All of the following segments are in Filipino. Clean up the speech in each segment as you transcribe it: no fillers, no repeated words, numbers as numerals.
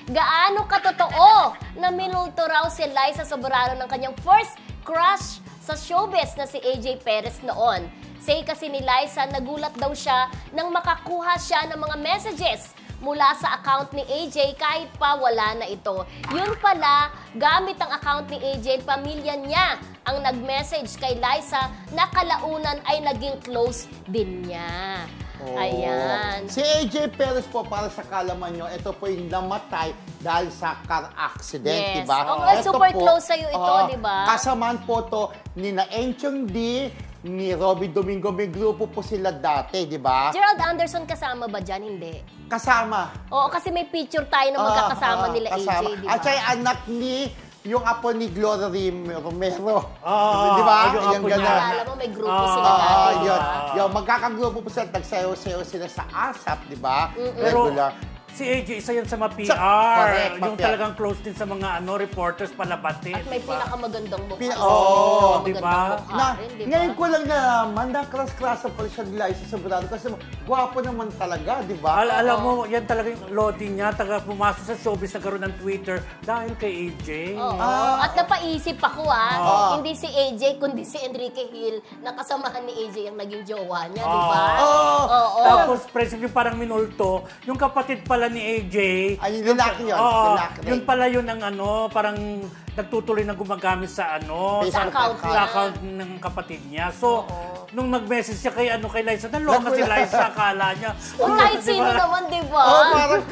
gaano katotoo na minulto raw si Liza Soberano ng kanyang first crush sa showbiz na si AJ Perez noon. Say kasi ni Liza, nagulat daw siya nang makakuha siya ng mga messages mula sa account ni AJ kahit pa wala na ito. Yun pala, gamit ang account ni AJ, pamilya niya ang nag-message kay Liza na kalaunan ay naging close din niya. Oh. Ayan. Si AJ Perez po, para sa kalaman nyo, ito po yung namatay dahil sa car accident, yes. diba? Super close sa'yo ito, diba? Kasamaan po to ni na Enchong D, ni Robby Domingo, may grupo po sila dati, di ba? Gerald Anderson kasama ba dyan? Hindi. Kasama. Oo, kasi may picture tayo na magkakasama nila AJ, di ba? At siya anak ni, yung apo ni Gloria Romero. Di ba? Yung alam mo, may grupo sila dati. Yung magkakagrupo po sila, nagsayaw-sayaw sila sa ASAP, di ba? Pero si AJ, isa yan sa mga PR. Correct, yung talagang close din sa mga reporters palabati. At may pinakamagandang mukha. Oo, di ba? Ngayon ko lang nalaman na kras-krasa pala siya nila Liza Soberano kasi gwapo naman talaga, di ba? Alam mo, yan talaga yung loading niya. Pumasok sa showbiz, nagkaroon ng Twitter dahil kay AJ. At napaisip ako hindi si AJ kundi si Enrique Hill na kasamahan ni AJ ang naging jowa niya, di ba? Tapos, present yung parang minulto, yung kapatid pala ni AJ. Ay, yung lalaki yun. Yun pala yun ang parang nagtutuloy na gumagamit sa account ng kapatid niya. So, nung nag-message siya kay Liza, naloka si Liza, akala niya. Kahit sino naman, di ba? Parang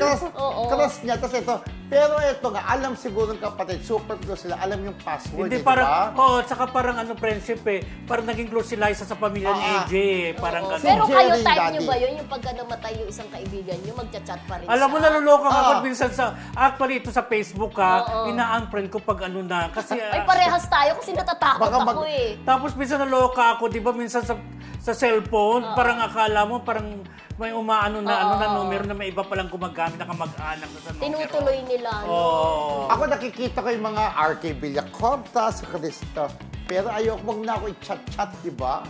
crush niya. Tapos ito, pero ito nga, alam siguro ng kapatid, super close sila, alam yung password, hindi, parang, tsaka parang friendship parang naging close si Liza sa pamilya ni AJ. Parang gano'n. Pero kayo, type nyo ba yun? Yung pagka namatay yung isang kaibigan nyo, magchat-chat pa rin alam mo, naluloka ka minsan actually ito sa Facebook ina-unfriend ko pag na. Kasi, ay, parehas tayo kasi natatakot ako Tapos minsan naloka ako, di ba, minsan sa cellphone, parang akala mo, parang may umaano na numero na may iba palang gumagamit na kamag-anak na sa numero. Tinutuloy nila. Ako nakikita ko yung mga RK Villacorta sa Cristo. Pero ayoko, wag na ako i-chat-chat, di ba?